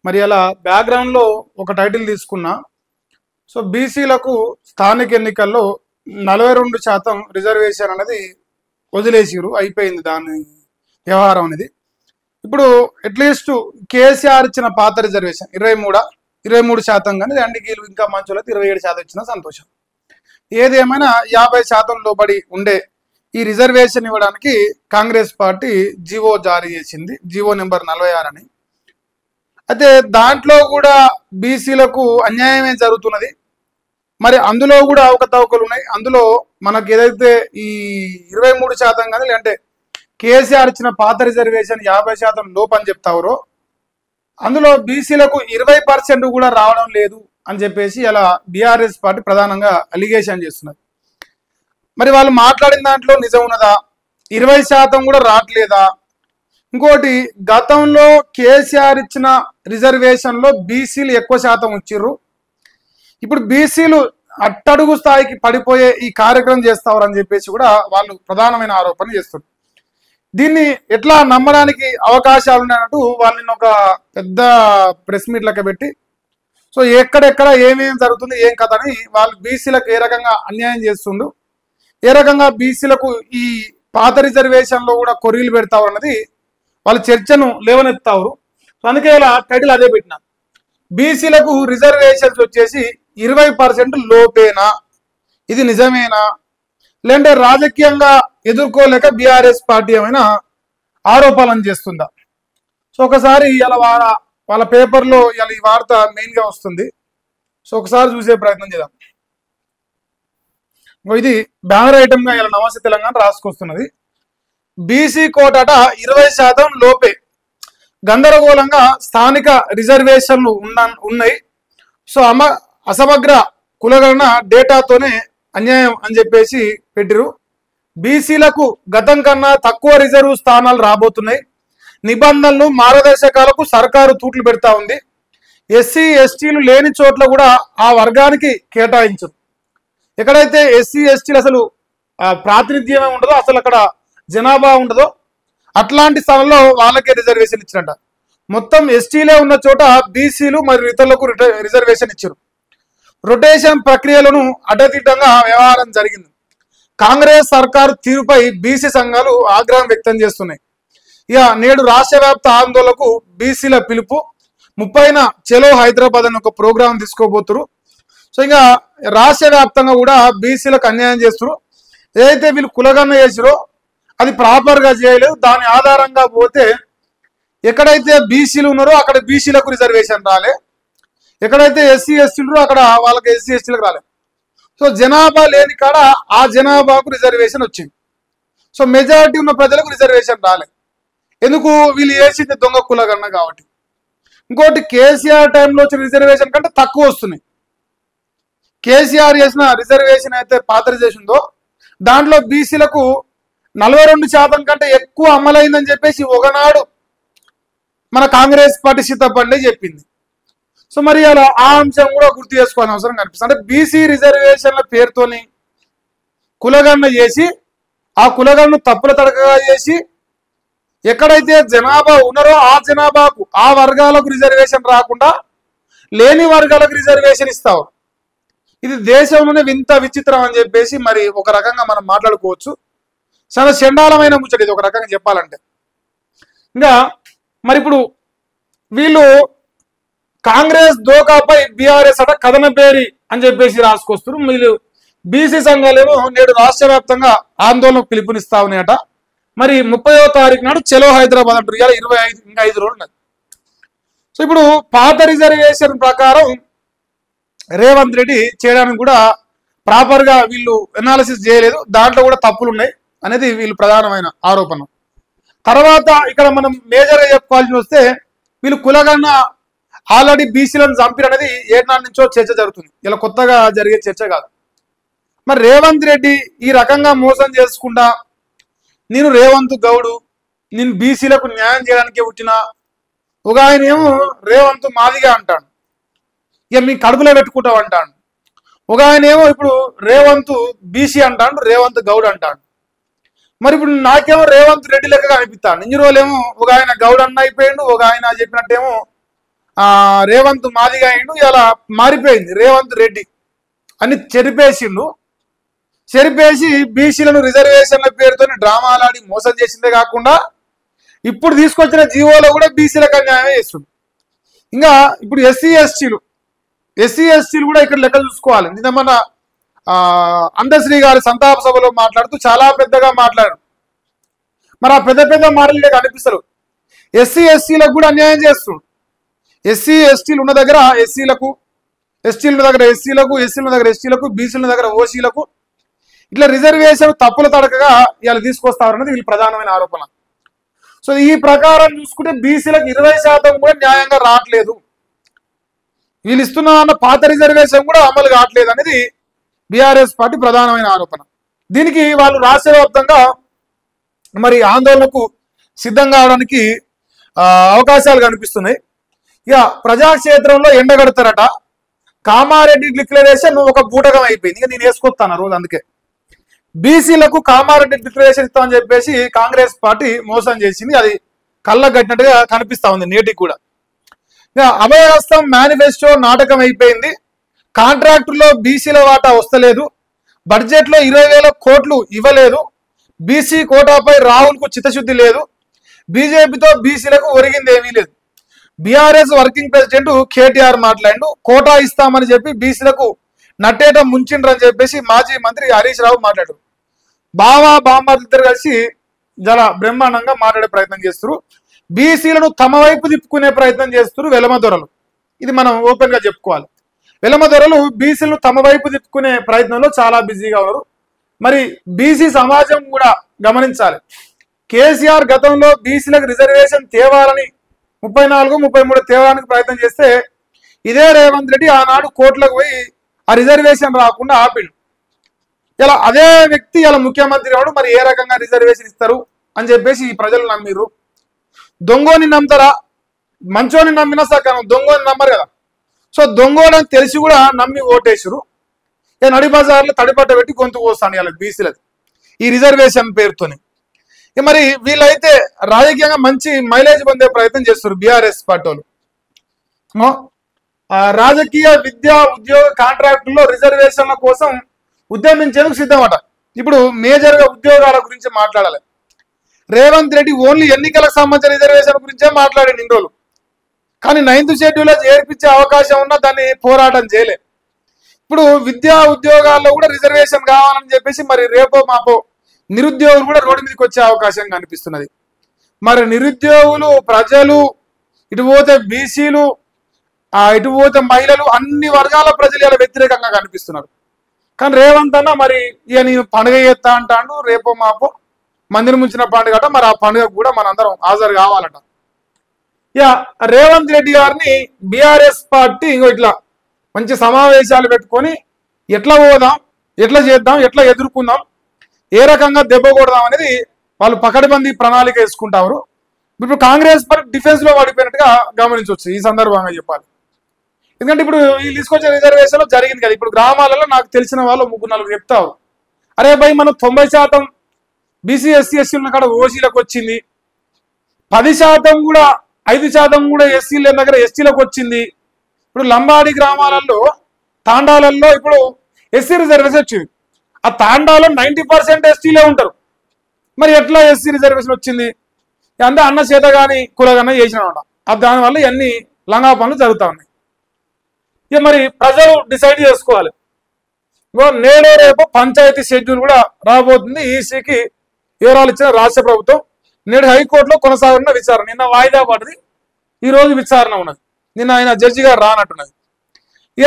మరి అలా బ్యాక్గ్రౌండ్లో ఒక టైటిల్ తీసుకున్నా. సో బీసీలకు స్థానిక ఎన్నికల్లో 42% రిజర్వేషన్ అనేది వదిలేసిరు, అయిపోయింది దాని వ్యవహారం అనేది. ఇప్పుడు అట్లీస్ట్ కేసీఆర్ ఇచ్చిన పాత రిజర్వేషన్ 23% కానీ రెండుకి ఇంకా మంచోళ్ళకి 27% ఇచ్చిన సంతోషం. ఏదేమైనా 50% లోబడి ఉండే ఈ రిజర్వేషన్ ఇవ్వడానికి కాంగ్రెస్ పార్టీ జీవో జారీ చేసింది, జీవో నెంబర్ 46 అని. అయితే దాంట్లో కూడా బీసీలకు అన్యాయమే జరుగుతున్నది. మరి అందులో కూడా అవకతవకలు ఉన్నాయి. అందులో మనకు ఏదైతే ఈ 23% కానీ లేదంటే కేసీఆర్ ఇచ్చిన పాత రిజర్వేషన్ 50% లోపని చెప్తారో అందులో బీసీలకు 20% కూడా రావడం లేదు అని చెప్పేసి అలా బీఆర్ఎస్ పార్టీ ప్రధానంగా అలిగేషన్ చేస్తున్నారు. మరి వాళ్ళు మాట్లాడిన దాంట్లో నిజం ఉన్నదా? 20% కూడా రావట్లేదా? ఇంకోటి, గతంలో కేసీఆర్ ఇచ్చిన రిజర్వేషన్లో బీసీలు ఎక్కువ శాతం ఇచ్చిర్రు, ఇప్పుడు బీసీలు అట్టడుగు స్థాయికి పడిపోయే ఈ కార్యక్రమం చేస్తారని చెప్పేసి కూడా వాళ్ళు ప్రధానమైన ఆరోపణ చేస్తారు. దీన్ని ఎట్లా నమ్మడానికి అవకాశాలు ఉన్నాయన్నట్టు వాళ్ళు నిన్న ఒక పెద్ద ప్రెస్ మీట్ లెక్క పెట్టి సో ఎక్కడెక్కడ ఏమేమి జరుగుతుంది ఏం కథ అని వాళ్ళు బీసీలకు ఏ రకంగా అన్యాయం చేస్తుండ్రు, ఏ రకంగా బీసీలకు ఈ పాత రిజర్వేషన్లో కూడా కొర్రీలు పెడతారు అన్నది వాళ్ళ చర్చను లేవనెత్తారు. సో అందుకే ఇలా టైటిల్ అదే పెట్టిన, బీసీలకు రిజర్వేషన్స్ వచ్చేసి 20% లోపేనా, ఇది నిజమేనా, లేదంటే రాజకీయంగా ఎదుర్కోలేక బీఆర్ఎస్ పార్టీ ఏమైనా ఆరోపణలు చేస్తుందా? సో ఒకసారి ఇలా వాళ్ళ పేపర్లో ఇలా ఈ వార్త మెయిన్గా వస్తుంది. సో ఒకసారి చూసే ప్రయత్నం చేద్దాం. ఇది బ్యానర్ ఐటమ్గా ఇలా నమస్తే తెలంగాణ రాసుకొస్తున్నది. బీసీ కోటాట 20% లోపే, గందరగోళంగా స్థానిక రిజర్వేషన్లు ఉన్నాయి. సో అసమగ్ర కులగణన డేటాతోనే అన్యాయం అని చెప్పేసి పెట్టిరు. బీసీలకు గతం కన్నా తక్కువ రిజర్వ్ స్థానాలు రాబోతున్నాయి. నిబంధనలు మార్గదర్శకాలకు సర్కారు తూట్లు పెడతా ఉంది. ఎస్సీ ఎస్టీలు లేని చోట్ల కూడా ఆ వర్గానికి కేటాయించరు. ఎక్కడైతే ఎస్సీ ఎస్టీలు అసలు ప్రాతినిధ్యమే ఉండదో, అసలు అక్కడ జనాభా ఉండదో అట్లాంటి స్థలంలో వాళ్ళకే రిజర్వేషన్ ఇచ్చినట్ట. మొత్తం ఎస్టీలే ఉన్న చోట బీసీలు మరియు ఇతరులకు రిజర్వేషన్ ఇచ్చారు. రొటేషన్ ప్రక్రియలను అడ్డదిడ్డంగా వ్యవహారం జరిగింది. కాంగ్రెస్ సర్కారు తీరుపై బీసీ సంఘాలు ఆగ్రహం వ్యక్తం చేస్తున్నాయి. ఇక నేడు రాష్ట్ర వ్యాప్త ఆందోళనకు బీసీల పిలుపు, 30న చలో హైదరాబాద్ అని ఒక ప్రోగ్రాం తీసుకోబోతున్నారు. సో ఇంకా రాష్ట్ర వ్యాప్తంగా కూడా బీసీలకు అన్యాయం చేస్తున్నారు. ఏదైతే వీళ్ళు కులగణన చేసిరో అది ప్రాపర్గా చేయలేదు. దాని ఆధారంగా పోతే ఎక్కడైతే బీసీలు ఉన్నారో అక్కడ బీసీలకు రిజర్వేషన్ రాలే, ఎక్కడైతే ఎస్సీ ఎస్టీలు అక్కడ వాళ్ళకి ఎస్సీ ఎస్టీలకు రాలే. సో జనాభా లేని కాడ ఆ జనాభాకు రిజర్వేషన్ వచ్చింది. సో మెజారిటీ ఉన్న ప్రజలకు రిజర్వేషన్ రాలే. ఎందుకు? వీళ్ళు వేసింది దొంగ కులగణన కాబట్టి. ఇంకోటి, కేసీఆర్ టైంలో వచ్చిన రిజర్వేషన్ కంటే తక్కువ వస్తున్నాయి. కేసీఆర్ చేసిన రిజర్వేషన్ అయితే పాత రిజర్వేషన్ ఉందో దాంట్లో బీసీలకు 42% కంటే ఎక్కువ అమలైందని చెప్పేసి ఒకనాడు మన కాంగ్రెస్ పార్టీ సిద్ధపడి చెప్పింది. సో మరి అలా ఆ అంశం కూడా గుర్తు చేసుకోవాల్సిన అవసరం కనిపిస్తుంది. అంటే బీసీ రిజర్వేషన్ల పేరుతోని కులగణన చేసి ఆ కులగణను తప్పుల తడకగా చేసి ఎక్కడైతే జనాభా ఉన్నారో ఆ జనాభాకు ఆ వర్గాలకు రిజర్వేషన్ రాకుండా లేని వర్గాలకు రిజర్వేషన్ ఇస్తావు. ఇది దేశంలోనే వింత విచిత్రం అని చెప్పేసి మరి ఒక రకంగా మనం మాట్లాడుకోవచ్చు. చాలా చండాలమైన ముచ్చట ఇది ఒక రకంగా చెప్పాలంటే. ఇంకా మరి ఇప్పుడు వీళ్ళు కాంగ్రెస్ దోకాపై బీఆర్ఎస్ అట కథన పేరి అని చెప్పేసి రాసుకొస్తారు. వీళ్ళు బీసీ సంఘాలేమో నేడు రాష్ట్ర వ్యాప్తంగా ఆందోళనకు పిలుపునిస్తా ఉన్నాయట. మరి 30వ తారీఖు నాడు చలో హైదరాబాద్ అంటారు. ఇవాళ 25 ఇంకా 5 రోజులు ఉన్నది. సో ఇప్పుడు పాత రిజర్వేషన్ ప్రకారం రేవంత్ రెడ్డి చేయడానికి కూడా ప్రాపర్గా వీళ్ళు ఎనాలిసిస్ చేయలేదు, దాంట్లో కూడా తప్పులు ఉన్నాయి అనేది వీళ్ళు ప్రధానమైన ఆరోపణ. తర్వాత ఇక్కడ మనం మేజర్గా చెప్పుకోవాల్సి వస్తే వీళ్ళు కులగణన ఆల్రెడీ బీసీలను చంపిరు అనేది ఏనాటి నుంచో చర్చ జరుగుతుంది, ఇలా కొత్తగా జరిగే చర్చ కాదు. మరి రేవంత్ రెడ్డి ఈ రకంగా మోసం చేసుకుంటా నేను రేవంత్ గౌడు, నేను బీసీలకు న్యాయం చేయడానికే పుట్టిన ఒక ఆయన ఏమో రేవంత్ మాదిగా అంటాడు, ఇక మీ కడుపులో పెట్టుకుంటావు అంటాడు. ఒక ఆయన ఏమో ఇప్పుడు రేవంత్ బీసీ అంటాడు, రేవంత్ గౌడ్ అంటాడు. మరి ఇప్పుడు నాకేమో రేవంత్ రెడ్డి లెక్కగా అనిపిస్తాను. ఇన్ని రోజులేమో ఒక ఆయన గౌడ్ అన్న అయిపోయాడు, ఒక ఆయన చెప్పినట్టేమో రేవంత్ మాదిగా అయిండు, ఇలా మారిపోయింది రేవంత్ రెడ్డి అని చెరిపేసిండు. చెరిపేసి బీసీలను రిజర్వేషన్ల పేరుతో డ్రామాలాడి మోసం చేసిందే కాకుండా ఇప్పుడు తీసుకొచ్చిన జీవోలో కూడా బీసీలకు అన్యాయం చేస్తుంది. ఇంకా ఇప్పుడు ఎస్సీ ఎస్టీలు కూడా ఇక్కడ లెక్క చూసుకోవాలి. నిన్న మన అందశ్రీ గారి సంతాప సభలో మాట్లాడుతూ చాలా పెద్దగా మాట్లాడారు. మరి ఆ పెద్ద పెద్ద మాటలు కనిపిస్తారు. ఎస్సీలకు కూడా అన్యాయం చేస్తుంది. ఎస్సీ ఎస్టీలు ఉన్న దగ్గర ఎస్సీలకు, ఎస్టీల దగ్గర ఎస్సీలకు, ఎస్సీల దగ్గర ఎస్టీలకు, బీసీల దగ్గర ఓసీలకు ఇట్లా రిజర్వేషన్ తప్పుల తడకగా ఇవాళ తీసుకొస్తారన్నది వీళ్ళు ప్రధానమైన ఆరోపణ. సో ఈ ప్రకారం చూసుకుంటే బీసీలకు 20% కూడా న్యాయంగా రావట్లేదు. వీళ్ళు ఇస్తున్న పాత రిజర్వేషన్ కూడా అమలు కావట్లేదు అనేది బీఆర్ఎస్ పార్టీ ప్రధానమైన ఆరోపణ. దీనికి వాళ్ళు రాష్ట్ర వ్యాప్తంగా మరి ఆందోళనకు సిద్ధం కావడానికి అవకాశాలు కనిపిస్తున్నాయి. ఇక ప్రజాక్షేత్రంలో ఎండగడతారట. కామారెడ్డి డిక్లరేషన్ ఒక బూటకం అయిపోయింది. ఇక నేను వేసుకొస్తాను రోజు. అందుకే బీసీలకు కామారెడ్డి డిక్లరేషన్ ఇస్తామని చెప్పేసి కాంగ్రెస్ పార్టీ మోసం చేసింది. అది కళ్ళగట్టినట్టుగా కనిపిస్తా ఉంది నేటికి కూడా. ఇక అభయహస్తం మేనిఫెస్టో నాటకం అయిపోయింది. కాంట్రాక్టుల్లో బీసీల వాటా వస్తలేదు. బడ్జెట్లో 20,000 కోట్లు ఇవ్వలేదు. బీసీ కోటాపై రాహుల్కు చిత్తశుద్ధి లేదు. బీజేపీతో బీసీలకు ఒరిగింది ఏమీ లేదు. బీఆర్ఎస్ వర్కింగ్ ప్రెసిడెంట్ కేటీఆర్ మాట్లాడిండు. కోటా ఇస్తామని చెప్పి బీసీలకు నట్టేట ముంచిండ్రని చెప్పేసి మాజీ మంత్రి హరీష్ రావు మాట్లాడారు. బామ్మర్ద్దరు కలిసి చాలా బ్రహ్మాండంగా మాట్లాడే ప్రయత్నం చేస్తారు. బీసీలను తమ వైపు తిప్పుకునే ప్రయత్నం చేస్తారు వెలమ దొరలు. ఇది మనం ఓపెన్ గా చెప్పుకోవాలి. వెలమ దొరలు బీసీలను తమ వైపు తిప్పుకునే ప్రయత్నంలో చాలా బిజీగా ఉన్నారు. మరి బీసీ సమాజం కూడా గమనించాలి. కేసీఆర్ గతంలో బీసీలకు రిజర్వేషన్ తేవాలని 34, 33 తేవడానికి ప్రయత్నం చేస్తే ఇదే రేవంత్ రెడ్డి ఆనాడు కోట్లకు పోయి ఆ రిజర్వేషన్ రాకుండా ఆపిండు. ఇలా అదే వ్యక్తి ఇలా ముఖ్యమంత్రి వాడు మరి ఏ రకంగా రిజర్వేషన్ ఇస్తారు అని చెప్పేసి ఈ ప్రజలు నమ్మిరు. దొంగోని నమ్ముతారా? మంచోని నమ్మినా సగం దొంగోని నమ్మరు కదా. సో దొంగోడని తెలిసి కూడా నమ్మి ఓటేసారు. నడి బజార్లో తడిపట్ట పెట్టి గొంతు కోస్తాను ఇలా బీసీలకు ఈ రిజర్వేషన్ పేరుతోని. మరి వీళ్ళైతే రాజకీయంగా మంచి మైలేజ్ పొందే ప్రయత్నం చేస్తారు బీఆర్ఎస్ పార్టీ వాళ్ళు. రాజకీయ, విద్యా, ఉద్యోగ కాంట్రాక్టుల్లో రిజర్వేషన్ల కోసం ఉద్యమించేందుకు సిద్ధమట. ఇప్పుడు మేజర్గా ఉద్యోగాల గురించి మాట్లాడాలి. రేవంత్ రెడ్డి ఓన్లీ ఎన్నికలకు సంబంధించిన రిజర్వేషన్ గురించే మాట్లాడండి ఇన్ని రోజులు. కానీ 9th షెడ్యూల్లో చేర్పించే అవకాశం ఉన్నా దాన్ని పోరాటం చేయలే. ఇప్పుడు విద్యా ఉద్యోగాల్లో కూడా రిజర్వేషన్ కావాలని చెప్పేసి మరి రేపో మాపో నిరుద్యోగులు కూడా రోడ్డు మీదకి వచ్చే అవకాశం కనిపిస్తున్నది. మరి నిరుద్యోగులు, ప్రజలు, ఇటు పోతే బీసీలు, ఇటు పోతే మహిళలు, అన్ని వర్గాల ప్రజలు ఇలా వ్యతిరేకంగా కనిపిస్తున్నారు. కానీ రేవంత్ అన్న మరి ఇక నేను పండుగ చేస్తా అంటాడు. రేపో మాపో మందిని ముంచిన పండుగ అట. మరి ఆ పండుగకు కూడా మనందరం హాజరు కావాలట. ఇక రేవంత్ రెడ్డి గారిని బీఆర్ఎస్ పార్టీ ఇంకో ఇట్లా మంచి సమావేశాలు పెట్టుకొని ఎట్లా పోదాం, ఎట్లా చేద్దాం, ఎట్లా ఎదుర్కొందాం, ఏ రకంగా దెబ్బ కొడదాం అనేది వాళ్ళు పకడ్బందీ ప్రణాళిక వేసుకుంటారు. ఇప్పుడు కాంగ్రెస్ పార్టీ డిఫెన్స్ లో పడిపోయినట్టుగా గమనించవచ్చు ఈ సందర్భంగా చెప్పాలి. ఎందుకంటే ఇప్పుడు ఈ తీసుకొచ్చే రిజర్వేషన్ లో జరిగింది కదా. ఇప్పుడు గ్రామాలలో నాకు తెలిసిన వాళ్ళు 3-4 చెప్తావు, అరే భయ్ మనం 90% బీసీ, ఎస్సీ, ఎస్సీల కాడ ఓసీలకు వచ్చింది, 10% కూడా 5% కూడా ఎస్సీల దగ్గర ఎస్టీలకు వచ్చింది. ఇప్పుడు లంబాడి గ్రామాలలో, తాండాలలో ఇప్పుడు ఎస్సీ రిజర్వేషన్ వచ్చింది. ఆ తాండాలో 90% ఎస్టీలే ఉంటారు. మరి ఎట్లా ఎస్సీ రిజర్వేషన్ వచ్చింది అంటే అన్న చేత కానీ కులగానే చేసినమాట. దానివల్ల ఇవన్నీ లంగా పనులు జరుగుతూ ఉన్నాయి. ఇక మరి ప్రజలు డిసైడ్ చేసుకోవాలి. నేడే రేపు పంచాయతీ షెడ్యూల్ కూడా రాబోతుంది. ఈసీకి వివరాలు ఇచ్చిన రాష్ట్ర ప్రభుత్వం. నేడు హైకోర్టులో కొనసాగుతున్న విచారణ. నిన్న వాయిదా పడింది, ఈ రోజు విచారణ ఉన్నది. నిన్న ఆయన జడ్జి గారు రానట్టున్నది. ఇక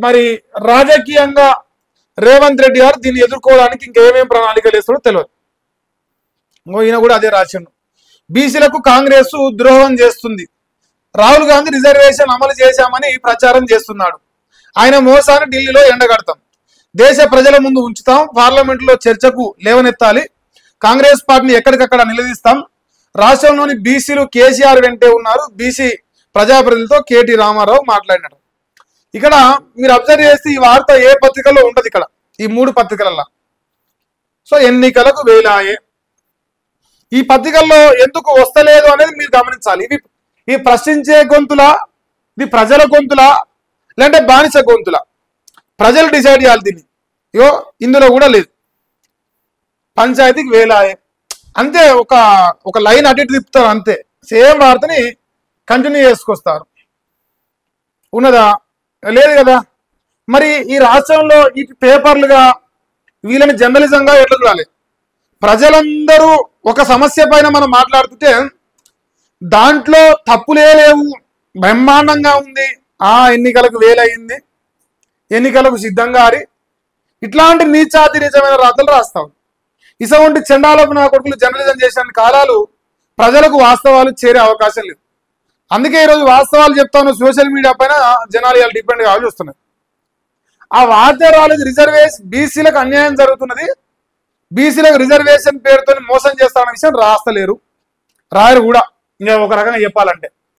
మరి రాజకీయంగా రేవంత్ రెడ్డి గారు దీన్ని ఎదుర్కోవడానికి ఇంకేమేం ప్రణాళికలు వేస్తాడో తెలియదు. ఈయన కూడా అదే రాసిండు. బీసీలకు కాంగ్రెస్ ద్రోహం చేస్తుంది. రాహుల్ గాంధీ రిజర్వేషన్ అమలు చేశామని ప్రచారం చేస్తున్నాడు. ఆయన మోసాన్ని ఢిల్లీలో ఎండగడతాం, దేశ ప్రజల ముందు ఉంచుతాం, పార్లమెంట్లో చర్చకు లేవనెత్తాలి, కాంగ్రెస్ పార్టీని ఎక్కడికక్కడ నిలదీస్తాం. రాష్ట్రంలోని బీసీలు కేసీఆర్ వెంటే ఉన్నారు. బీసీ ప్రజాప్రతినిధులతో కేటీ రామారావు మాట్లాడినారు. ఇక్కడ మీరు అబ్జర్వ్ చేస్తే ఈ వార్త ఏ పత్రికల్లో ఉంటది, ఇక్కడ ఈ 3 పత్రికలలో. సో ఎన్నికలకు వేలాయే ఈ పత్రికల్లో ఎందుకు వస్తలేదు అనేది మీరు గమనించాలి. ఇవి ప్రశ్నించే గొంతుల ఇది ప్రజల గొంతుల లేదంటే బానిస గొంతుల? ప్రజలు డిసైడ్ చేయాలి దీన్ని. ఇగో ఇందులో కూడా లేదు, పంచాయతీకి వేలాయే అంతే. ఒక లైన్ అటు ఇటు తిప్పుతారు అంతే, సేమ్ వార్తని కంటిన్యూ చేసుకొస్తారు. ఉన్నదా? లేదు కదా. మరి ఈ రాష్ట్రంలో ఈ పేపర్లుగా వీళ్ళని జర్నలిజంగా ఎట్లా చూడాలి? ప్రజలందరూ ఒక సమస్య పైన మనం మాట్లాడుతుంటే దాంట్లో తప్పులే లేవు, బ్రహ్మాండంగా ఉంది, ఎన్నికలకు వేలయ్యింది, ఎన్నికలకు సిద్ధంగా అని ఇట్లాంటి నీచాతి నిజమైన రాతలు రాస్తావు. ఇటువంటి చండాలపు నా కొడుకులు జర్నలిజం చేసిన కాలాలు ప్రజలకు వాస్తవాలు చేరే అవకాశం లేదు. అందుకే ఈరోజు వాస్తవాలు చెప్తాను, సోషల్ మీడియా పైన జనాలు ఇలా డిపెండ్ కావాల్సి వస్తున్నారు. ఆ వార్త రాలేదు. రిజర్వేషన్, బీసీలకు అన్యాయం జరుగుతున్నది, బీసీలకు రిజర్వేషన్ పేరుతో మోసం చేస్తామన్న విషయం రాస్తలేరు, రాయరు కూడా. ఇంకా ఒక రకంగా చెప్పాలంటే